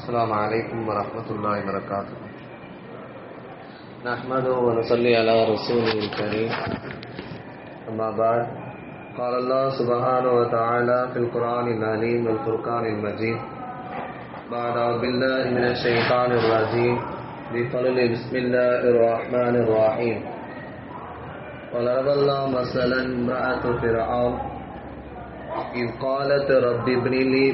السلام عليكم ورحمة الله وبركاته. نحمده ونصلي على رسوله الكريم. أما بعد، قال الله سبحانه وتعالى في القرآن العليم والفرقان المجيد بعد أعوذ بالله من الشيطان الرجيم بفضل بسم الله الرحمن الرحيم. وضرب الله مثلا امرأة فرعون إذ قالت رب ابن لي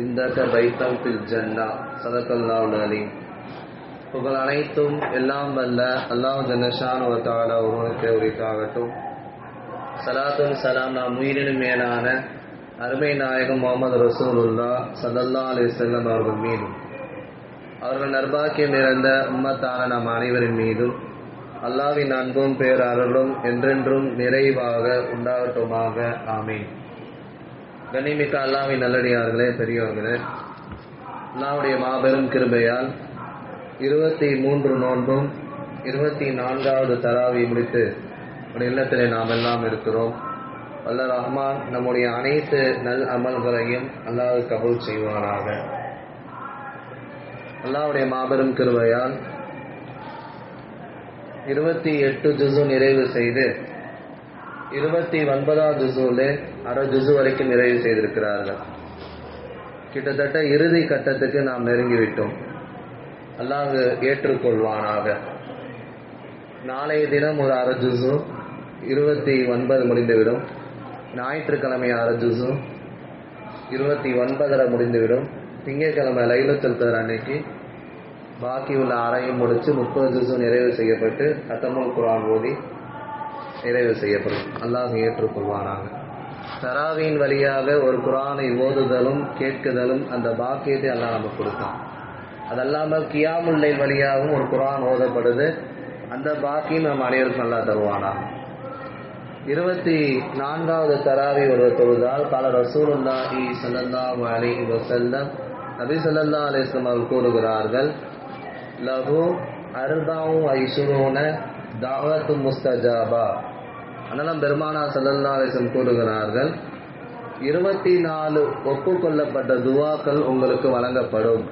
عندك بيتا في الجنة. صدق الله العليم. புகழ் அனைத்தும் எல்லாம் வல்ல அல்லாஹ் ஜல்லஷானு வ தஆலா ஒருவனுக்கே உரித்தாகட்டும். ஸலாத்தும் ஸலாம் நாம் உயிரினும் மேலான அருமை நாயகம் முஹம்மது ரசூலுல்லாஹ் ஸல்லல்லாஹு அலைஹி வஸல்லம் அவர்கள் மீதும் அவர்கள் நற்பாக்கியம் நிறைந்த உம்மத்தான நாம் அனைவரின் மீதும் அல்லாஹ்வின் அன்பும் பேரருளும் என்றென்றும் நிறைவாக உண்டாகட்டுமாக. ஆமீன். கண்ணியமிக்க அல்லாஹ்வின் நல்லடியார்களே, பெரியோர்களே, அல்லாஹ்வுடைய மாபெரும் கிருபையால் 23 நோன்பும் 24வது தராவி முடித்து நம்முடைய இல்லத்திலே நாம் எல்லாம் இருக்கிறோம். அல்லாஹ் ரஹ்மான் நம்முடைய அனைத்து நல் அமல்களையும் அல்லாஹ் கபூல் செய்வானாக. அல்லாஹ்வுடைய மாபெரும் கிருபையால் 28 ஜுஸு நிறைவு செய்து 29வது ஜுஸுலே அரை ஜுஸு வரைக்கும் நிறைவு செய்திருக்கிறார்கள். கிட்டத்தட்ட இறுதி கட்டத்துக்கு நாம் நெருங்கிவிட்டோம். அல்லாஹ் ஏற்றுக்கொள்வானாக. நாளைய தினம் ஒரு அரை ஜுஸு 29 முடிந்துவிடும். ஞாயிற்றுக்கிழமை அரை ஜுஸு 29 முடிந்துவிடும். திங்கட்கிழமை லைலத்துல் கத்ர் அன்னைக்கு பாக்கி உள்ள அறையும் முடித்து 30 ஜுஸு நிறைவு செய்யப்பட்டு கத்தமுல் குர்ஆன் ஓதி நிறைவு செய்யப்படும். அல்லாஹ் ஏற்றுக்கொள்வானாக. தராவியின் வழியாக ஒரு குர்ஆனை ஓதுதலும் கேட்குதலும் அந்த பாக்கியத்தை அல்லாஹ் நமக்கு கொடுத்தான். அதல்லாமல் கியாமுல் லைல் வழியாகவும் ஒரு குர்ஆன் ஓதப்படுது. அந்த பாக்கியம் நம் அனைவருக்கும் நல்லா தருவானாக. 24வது தராவி ஒரு தொழுதால் கால ரசூலுல்லாஹி ஸல்லல்லாஹு அலைஹி வஸல்லம் நபி ஸல்லல்லாஹு அலைஹி வஸல்லம் அவர்கள் கூறுகிறார்கள், லஹு அர்பஉ ஐஷுரூன தஅவத்து முஸ்தஜாபா. அண்ணலம் பெருமானா ஸல்லல்லாஹு அலைஹி வஸல்லம் கூறுகிறார்கள், 24 ஒப்புக்கொள்ளப்பட்ட துவாக்கள் உங்களுக்கு வழங்கப்படும்.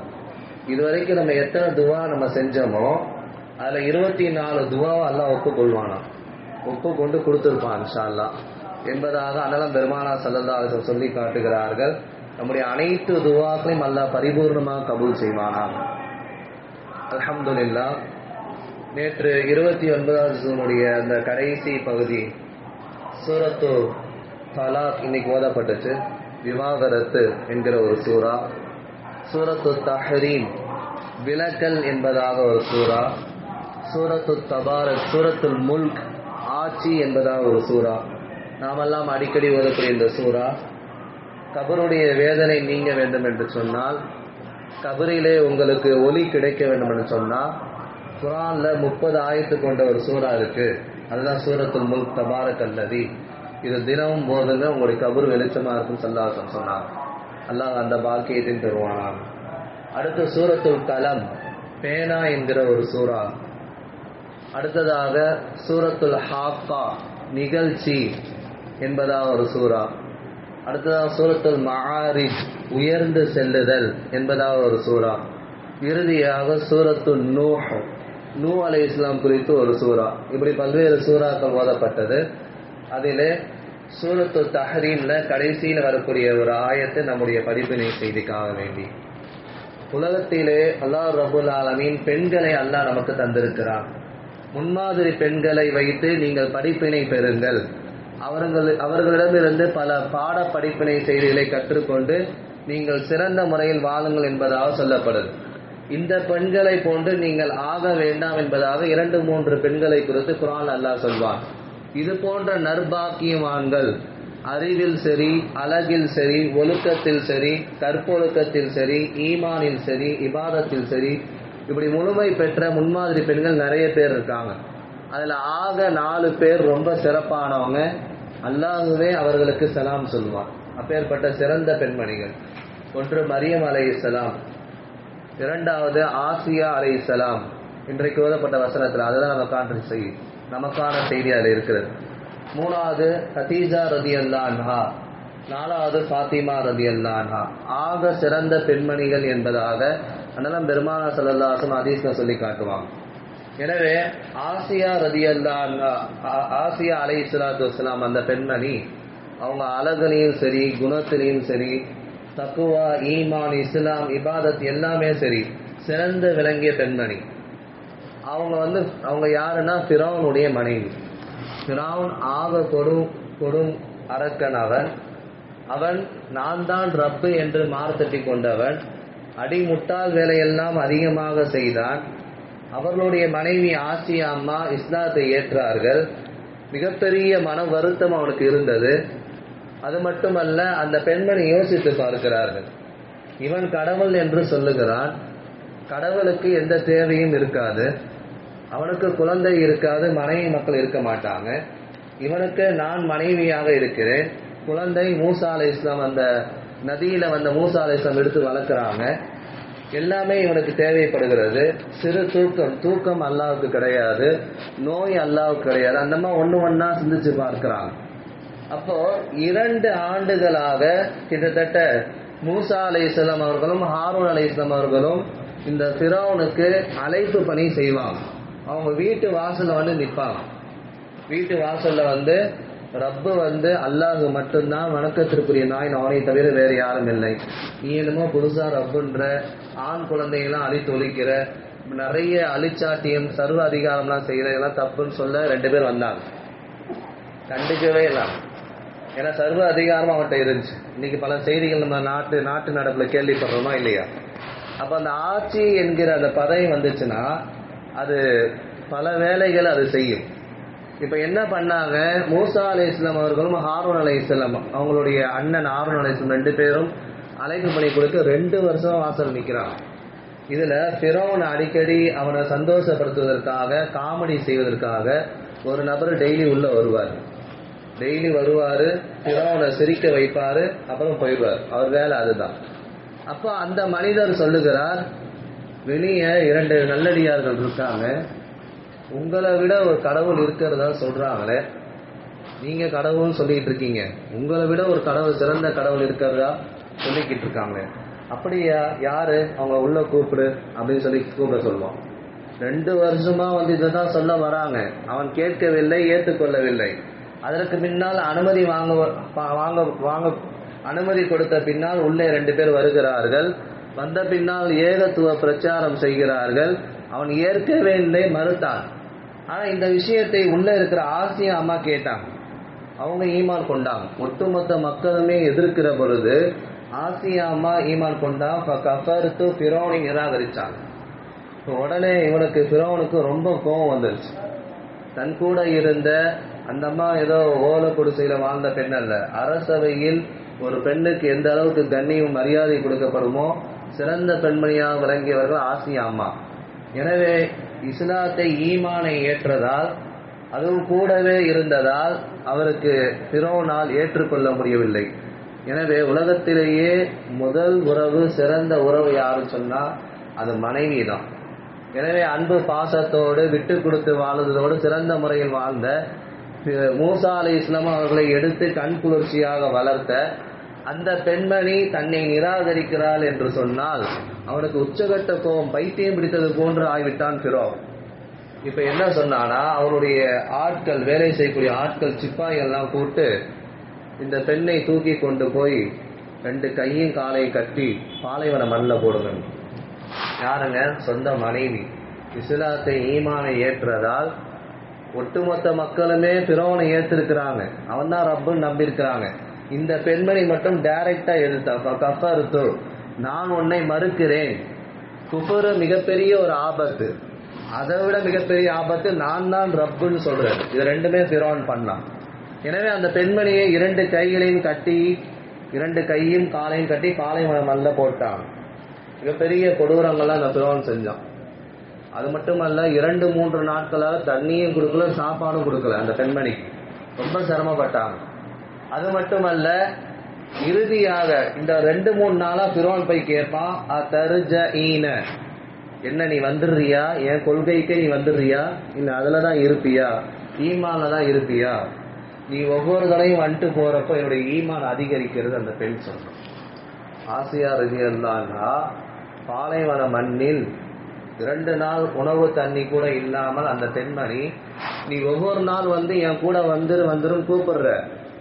இதுவரைக்கும் நம்ம எத்தனை துவா நம்ம செஞ்சோமோ அதில் 24 துவாவை அல்லாஹ் ஒப்புக்கொள்வானா, ஒப்புக்கொண்டு கொடுத்துருப்பான் இன்ஷா அல்லாஹ் என்பதாக அண்ணலம் பெருமானா ஸல்லல்லாஹு அலைஹி வஸல்லம் சொல்லி காட்டுகிறார்கள். நம்முடைய அனைத்து துவாக்களையும் அல்லாஹ் பரிபூர்ணமாக கபூல் செய்வானாம். அல்ஹம்துலில்லாஹ். நேற்று 29வது ஜூனுடைய அந்த கடைசி பகுதி சூரத்து தலாக் இன்னைக்கு ஓதப்பட்டுச்சு. விவாகரத்து என்கிற ஒரு சூரா. சூரத்து தஹ்ரீம் விலக்கல் என்பதாக ஒரு சூரா. சூரத்து தபாரக் சூரத்துல் முல்க் ஆட்சி என்பதாக ஒரு சூரா. நாமெல்லாம் அடிக்கடி ஓதக்கூடிய இந்த சூரா கபருடைய வேதனை நீங்க வேண்டும் என்று சொன்னால், கபரிலே உங்களுக்கு ஒளி கிடைக்க வேண்டும் என்று சொன்னால், குர்ஆன்ல 30 ஆயத்து கொண்ட ஒரு சூரா இருக்கு. அதுதான் சூரத்துல் முல்க் தபாரக் அல்லதி. இது தினமும் போதுங்க, உங்களுடைய கபர் வெளிச்சமா இருக்கும் ஸல்லல்லாஹு சொன்னார். அல்லாஹ் அந்த பாக்கியத்தின் தருவானாம். அடுத்து சூரத்துல் கலம் பேனா என்கிற ஒரு சூரா. அடுத்ததாக சூரத்துல் ஹாக்கா நிகழ்ச்சி என்பதாக ஒரு சூரா. அடுத்ததாக சூரத்துல் மஆரிஜ் உயர்ந்து செல்லுதல் என்பதாக ஒரு சூரா. இறுதியாக சூரத்துல் நூ அலைஹிஸ்ஸலாம் குறித்து ஒரு சூரா. இப்படி பல்வேறு சூறாக்கள் ஓதப்பட்டது. அதிலே சூரத்து தஹ்ரீம்ல கடைசியில் வரக்கூடிய ஒரு ஆயத்தை நம்முடைய படிப்பினை செய்திக்காக வேண்டி, உலகத்திலே அல்லாஹ் ரப்புல் ஆலமீன் பெண்களை அல்லாஹ் நமக்கு தந்திருக்கிறான். முன்மாதிரி பெண்களை வைத்து நீங்கள் படிப்பினை பெறுங்கள், அவர்களிடமிருந்து பல பாட படிப்பினை செய்திகளை கற்றுக்கொண்டு நீங்கள் சிறந்த முறையில் வாழுங்கள் என்பதாக சொல்லப்படுது. இந்த பெண்களை போன்று நீங்கள் ஆக வேண்டாம் என்பதாக 2-3 பெண்களை குறித்து குர்ஆன் அல்லாஹ் சொல்வான். இது போன்ற நற்பாக்கியவான்கள் அறிவில் சரி, அழகில் சரி, ஒழுக்கத்தில் சரி, கற்பொழுக்கத்தில் சரி, ஈமானில் சரி, இபாதத்தில் சரி, இப்படி முழுமை பெற்ற முன்மாதிரி பெண்கள் நிறைய பேர் இருக்காங்க. அதில் ஆக 4 பேர் ரொம்ப சிறப்பானவங்க. அல்லாஹ்வே அவர்களுக்கு சலாம் சொல்வான். அப்பேற்பட்ட சிறந்த பெண்மணிகள். ஒன்று மரியம் அலைஹிஸ்ஸலாம், இரண்டாவது ஆசியா அலைஹிஸ்ஸலாம். இன்றைக்கு ஓதப்பட்ட வசனத்தில் அதுதான் நமக்கான செய்தி அதில் இருக்கிறது. மூணாவது கதீஜா ரலியல்லாஹு அன்ஹா, நாலாவது ஃபாத்திமா ரலியல்லாஹு அன்ஹா. ஆக சிறந்த பெண்மணிகள் என்பதாக அதெல்லாம் பெருமானார் ஸல்லல்லாஹு அலைஹி வஸல்லம் ஹதீஸ்ல சொல்லி காட்டுவாங்க. எனவே ஆசியா அலைஹிஸ்ஸலாத்து வஸ்ஸலாம் அந்த பெண்மணி அவங்க அழகுலையும் சரி, குணத்திலையும் சரி, தக்குவா, ஈமான், இஸ்லாம், இபாதத் எல்லாமே சரி சிறந்து விளங்கிய பெண்மணி. அவங்க யாருன்னா ஃபிரௌனுடைய மனைவி. ஃபிரௌன் ஆக கொடும் அரக்கன். அவன் நான் தான் ரப்பு என்று மார்த்தட்டி கொண்டவன். அடிமுட்டால் வேலையெல்லாம் அதிகமாக செய்தான். அவர்களுடைய மனைவி ஆசியா அம்மா இஸ்லாத்தை ஏற்றார்கள். மிகப்பெரிய மன வருத்தம் அவனுக்கு இருந்தது. அது மட்டுமல்ல, அந்த பெண்மணி யோசித்து பார்க்கிறார்கள். இவன் கடவுள் என்று சொல்லுகிறான். கடவுளுக்கு எந்த தேவையும் இருக்காது, அவனுக்கு குழந்தை இருக்காது, மனைவி மக்கள் இருக்க மாட்டாங்க. இவனுக்கு நான் மனைவியாக இருக்கிறேன். குழந்தை மூசா அலைஹிஸ்ஸலாம் அந்த நதியில வந்த மூசா அலைஹிஸ்ஸலாம் எடுத்து வளர்க்குறாங்க. எல்லாமே இவனுக்கு தேவைப்படுகிறது. சிறு தூக்கம் அல்லாஹ்வுக்கு கிடையாது, நோய் அல்லாஹ்வுக்கு கிடையாது. அந்த மாதிரி ஒண்ணா சிந்திச்சு பார்க்கிறாங்க. அப்போ 2 ஆண்டுகளாக கிட்டத்தட்ட மூசா அலைஹிஸ்ஸலாம் அவர்களும் ஹாரூன் அலைஹிஸ்ஸலாம் அவர்களும் இந்த ஃபிரௌனுக்கு அழைப்பு பணி செய்வாங்க. அவங்க வீட்டு வாசல்ல நிற்பாங்க. வீட்டு வாசல்ல ரப்பு அல்லாஹ் மட்டும்தான் வணக்கத்திற்குரிய நாய், அவனை தவிர வேறு யாரும் இல்லை. நீ என்னமோ புதுசா ரப்புன்ற ஆண் குழந்தைகள்லாம் அழித்து ஒழிக்கிற, நிறைய அழிச்சாட்டியம் சர்வ அதிகாரம்லாம் செய்யற, இதெல்லாம் தப்புன்னு சொல்ல 2 பேர் வந்தாங்க. கண்டுக்கவே இல்லை. ஏன்னா சர்வ அதிகாரமும் அவன்கிட்ட இருந்துச்சு. இன்னைக்கு பல செய்திகள் நம்ம நாட்டு நடப்புல கேள்விப்படுறோமா இல்லையா? அப்ப அந்த ஆட்சி என்கிற அந்த பதவி வந்துச்சுன்னா அது பல வேலைகள் அது செய்யும். இப்ப என்ன பண்ணாங்க, மூசா அலைஹிஸ்ஸலாம் அவர்களும் ஹாரூன் அலைஹிஸ்ஸலாம் அவங்களுடைய அண்ணன் ஹாரூன் அலைஹிஸ்ஸலாம் 2 பேரும் அழைப்பு பணி கொடுத்து 2 வருஷம் வாசல் நிற்கிறாங்க. இதுல ஃபிரௌன் அடிக்கடி அவனை சந்தோஷப்படுத்துவதற்காக, காமெடி செய்வதற்காக ஒரு நபர் டெய்லி உள்ள வருவார். ஃபிரௌனை சிரிக்க வைப்பாரு, அப்புறம் போயிடுவார். அவர் வேலை அதுதான். அப்ப அந்த மனிதர் சொல்லுகிறார், வெளியே 2 நல்லடியார்கள் இருக்காங்க, உங்களை விட ஒரு கடவுள் இருக்கிறதா சொல்றாங்களே, நீங்க கடவுள்னு சொல்லிட்டு இருக்கீங்க, உங்களை விட ஒரு கடவுள், சிறந்த கடவுள் இருக்கிறதா சொல்லிக்கிட்டு இருக்காங்க. அப்படியா? யாரு? அவங்க உள்ள கூப்பிடு அப்படின்னு சொல்லி கூப்பிட சொல்லுவோம். 2 வருஷமா இதுதான் சொல்ல வராங்க. அவன் கேட்கவில்லை, ஏற்றுக்கொள்ளவில்லை. அதற்கு பின்னால் அனுமதி கொடுத்த பின்னால் உள்ளே 2 பேர் வருகிறார்கள். வந்த பின்னால் ஏகத்துவ பிரச்சாரம் செய்கிறார்கள். அவன் ஏற்கவே இல்லை, மறுத்தான். ஆனா இந்த விஷயத்தை உள்ள இருக்கிற ஆசியா அம்மா கேட்டாங்க. அவங்க ஈமான் கொண்டாங்க. ஒட்டுமொத்த மக்களுமே எதிர்க்கிற பொழுது ஆசியா அம்மா ஈமான் கொண்டாங்க. கஃபர்து ஃபிரௌனை நிராகரிச்சாங்க. உடனே இவனுக்கு ஃபிரௌனுக்கு ரொம்ப கோபம் வந்துருச்சு. தன் கூட இருந்த அந்த அம்மா ஏதோ ஓலை குடிசையில வாழ்ந்த பெண் அல்ல. அரசவையில் ஒரு பெண்ணுக்கு எந்த அளவுக்கு கண்ணியம் மரியாதை கொடுக்கப்படுமோ சிறந்த பெண்மணியாக விளங்கியவர்கள் ஆசியா அம்மா. எனவே இஸ்லாத்தை, ஈமானை ஏற்றதால், அதுவும் கூடவே இருந்ததால் அவருக்கு ஃபிரௌனால் ஏற்றுக்கொள்ள முடியவில்லை. எனவே உலகத்திலேயே முதல் உறவு, சிறந்த உறவு யாருன்னு சொன்னா அது மனைவி தான். எனவே அன்பு பாசத்தோடு விட்டு கொடுத்து வாழ்வதோடு சிறந்த முறையில் வாழ்ந்த மூசா அலைஹிஸ்ஸலாம் அவர்களை எடுத்து கண் குளிர்ச்சியாக வளர்த்த அந்த பெண்மணி தன்னை நிராகரிக்கிறாள் என்று சொன்னால் அவனுக்கு உச்சகட்ட கோபம், பைத்தியம் பிடித்தது போன்று ஆகிவிட்டான் ஃபிரௌன். இப்ப என்ன சொன்னானா, அவருடைய ஆட்கள், வேலை செய்யக்கூடிய ஆட்கள், சிப்பாய்கள்லாம் கூப்பிட்டு இந்த பெண்ணை தூக்கி கொண்டு போய் 2 கையும் காலையும் கட்டி பாலைவன மண்ணில் போடுங்க. யாருங்க? சொந்த மனைவி. இஸ்லாத்தை, ஈமானை ஏற்றதால் ஒட்டுமொத்த மக்களுமே ஃபிரௌனை ஏற்றிருக்கிறாங்க. அவன் தான் ரப்புன்னு நம்பியிருக்கிறாங்க. இந்த பெண்மணி மட்டும் டைரக்டா எதிர்த்தா, கஃபர்து, நான் உன்னை மறுக்கிறேன். குஃபர் மிகப்பெரிய ஒரு ஆபத்து, அதை விட மிகப்பெரிய ஆபத்து நான் தான் ரப்புன்னு சொல்றேன். இது 2மே ஃபிரௌன் பண்ணான். எனவே அந்த பெண்மணியை 2 கைகளையும் கட்டி, 2 கையும் காலையும் கட்டி பாலைவன மண்ணில் போட்டான். மிகப்பெரிய கொடூரங்கள்லாம் அந்த ஃபிரௌன் செஞ்சான். அது மட்டுமல்ல, 2-3 நாட்களாக தண்ணியும் கொடுக்கல, சாப்பாடும் கொடுக்கல அந்த பெண்மணி. ரொம்ப சிரமப்பட்டாங்க. அது மட்டுமல்ல, இறுதியாக இந்த 2-3 நாளா ஃபிரௌன் போய் கேட்பான், அதர்ஜஈன, என்ன நீ வந்துடுறியா? என் கொள்கைக்கு நீ வந்துடுறியா? இல்ல அதுல தான் இருப்பியா? ஈமான்ல தான் இருப்பியா? நீ ஒவ்வொரு தடையும் வந்துட்டு போறப்ப என்னுடைய ஈமான் அதிகரிக்கிறது அந்த பெண் சொன்னான். ஆசியா ரலியல்லாஹு அன்ஹா பாலைவன மண்ணில் 2 நாள் உணவு தண்ணி கூட இல்லாமல் அந்த பெண்மணி, நீ ஒவ்வொரு நாள் வந்து என் கூட வந்துரும் கூப்பிடுற,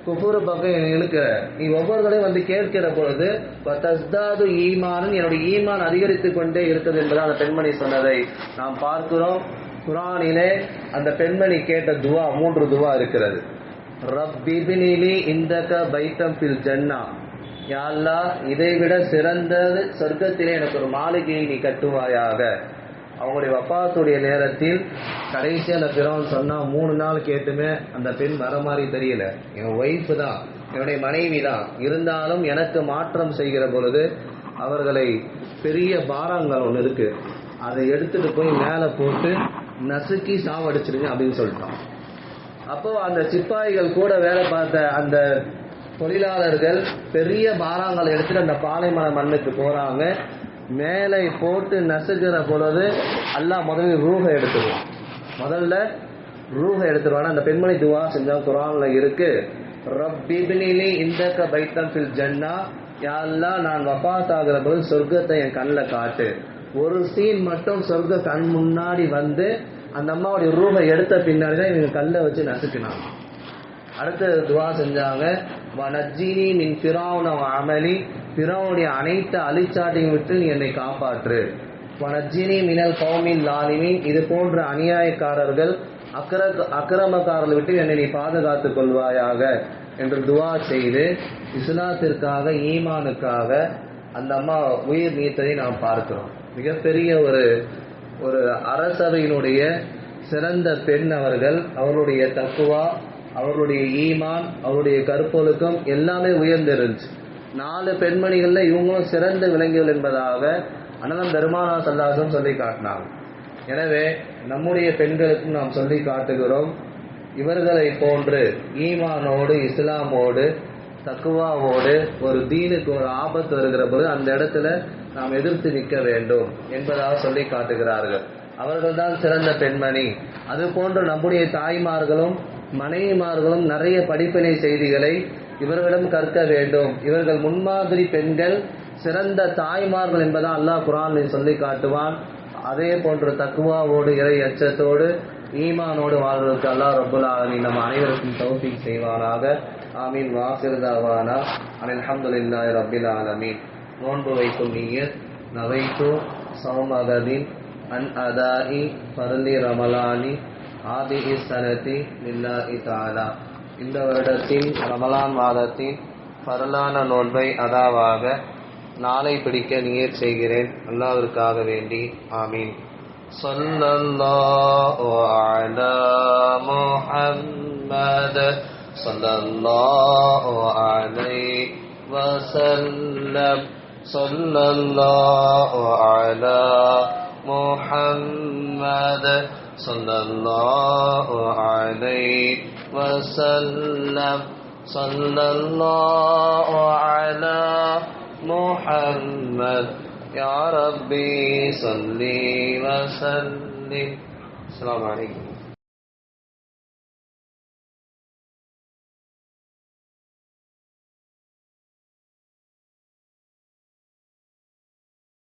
குஃபுரு பக்கம் இழுக்கிற, நீ ஒவ்வொரு தடையும் வந்து கேட்கிற பொழுது தஸ்தாது ஈமான், என்னுடைய ஈமான் அதிகரித்து கொண்டே இருக்கிறது என்பதை அந்த பெண்மணி சொன்னதை நாம் பார்க்கிறோம். குர்ஆனிலே அந்த பெண்மணி கேட்ட துவா 3 துவா இருக்கிறது. ரப்பிபினிலி இந்தக பைத்தம் ஃபில் ஜன்னா, யா அல்லாஹ் இதைவிட சிறந்தது சொர்க்கத்திலே எனக்கு ஒரு மாளிகையை நீ கட்டுவாயாக. அவங்களுடைய வஃபாத்துடைய நேரத்தில் கடைசி அந்த பிறவன் சொன்னா 3 நாள் கேட்டுமே அந்த பெண் வர மாதிரி தெரியல, என் ஒய்ஃபு தான், என்னுடைய மனைவி தான், இருந்தாலும் எனக்கு மாற்றம் செய்கிற பொழுது அவர்களை பெரிய பாரங்கள் ஒன்று இருக்கு, அதை எடுத்துட்டு போய் மேலே போட்டு நசுக்கி சாவடிச்சிருங்க அப்படின்னு சொல்லிட்டான். அப்போ அந்த சிப்பாய்கள் கூட வேலை பார்த்த அந்த தொழிலாளர்கள் பெரிய பாரங்களை எடுத்துட்டு அந்த பாலைமலை மண்ணுக்கு போறாங்க. மேலே போட்டு நசுக்கிற பொழுது அல்லாஹ் முதலில் ரூஹை எடுத்துருவான். முதல்ல ரூஹை எடுத்துருவான். அந்த பெண்மணி துவா செஞ்சா குர்ஆன்ல இருக்கு, ரப்பிபினிலி இந்தக பைத்தம் ஃபில் ஜன்னா, யா அல்லாஹ் நான் வஃபாத் ஆகிற பொழுது சொர்க்கத்தை என் கண்ணில் காட்டு. ஒரு சீன் மட்டும் சொர்க்க கண் முன்னாடி வந்து அந்த அம்மாவுடைய ரூஹை எடுத்த பின்னாடி தான் இவங்க கல்லை வச்சு நசுக்கினாங்க. அடுத்து துவா செஞ்சாங்க, வனஜ்ஜினி மின் ஃபிரௌன வ அமலி, ஃபிரௌனுடைய அனைத்து அழிச்சாட்டையும் விட்டு நீ என்னை காப்பாற்று. வனஜ்ஜினி மினல் கௌமில் லாலிமீன், இது போன்ற அநியாயக்காரர்கள் அக்கிரமக்காரர்கள் விட்டு என்னை நீ பாதுகாத்துக் கொள்வாயாக என்று துவா செய்து இஸ்லாத்திற்காக ஈமானுக்காக அந்த அம்மா உயிர் நீத்ததை நாம் பார்க்கிறோம். மிகப்பெரிய ஒரு அரசவையினுடைய சிறந்த பெண் அவர்கள். அவருடைய தக்குவா, அவருடைய ஈமான், அவருடைய கற்பொழுக்கம் எல்லாமே உயர்ந்திருந்துச்சு. 4 பெண்மணிகள்ல இவங்களும் சிறந்த விலங்குகள் என்பதாக அண்ணன் பெருமானா ஸல்லல்லாஹு சொல்லி காட்டினாங்க. எனவே நம்முடைய பெண்களுக்கும் நாம் சொல்லி காட்டுகிறோம், இவர்களை போன்று ஈமானோடு இஸ்லாமோடு தக்குவாவோடு ஒரு தீனுக்கு ஒரு ஆபத்து வருகிற போது அந்த இடத்துல நாம் எதிர்த்து நிற்க வேண்டும் என்பதாக சொல்லி காட்டுகிறார்கள். அவர்கள் தான் சிறந்த பெண்மணி. அது போன்று நம்முடைய தாய்மார்களும் மனைவிமார்களும் நிறைய படிப்பினை செய்திகளை இவர்களிடம் கற்க வேண்டும். இவர்கள் முன்மாதிரி பெண்கள், சிறந்த தாய்மார்கள் என்பதை அல்லாஹ் குர்ஆனில் சொல்லி காட்டுவான். அதே போன்று தக்குவாவோடு இறை அச்சத்தோடு ஈமானோடு வாழ்வதற்கு அல்லாஹ் ரப்புல் ஆலமீன் நம் அனைவருக்கும் தௌஃபீக் செய்வானாக. ஆமீன். வாஹிர் தஅவானா அல்ஹம்துலில்லாஹி ரப்பில் ஆலமீன். நோன்பு வைக்கும் நியத், நவைத்து சௌமகதின் அன் அதாஇ ஃபர்லி ரமலானி ஆதிஹி ஸனதி லில்லாஹி தஆலா. இந்த வருடத்தின் ரமலான் மாதத்தின் ஃபர்லான நோன்பை அதாவாக நாளை பிடிக்க நியத் செய்கிறேன், அல்லாஹ்விற்காக வேண்டி. ஆமீன். ஸல்லல்லாஹு அலா முஹம்மத் ஸல்லல்லாஹு அலைஹி வஸல்லம். ஸல்லல்லாஹு அலா முஹம்மத் ஸல்லல்லாஹு அலைஹி வஸல்லம். ஸல்லல்லாஹு அலா முஹம்மத். யா ரப்பி ஸல்லி வஸல்லிம். அஸ்ஸலாமு அலைக்கும்.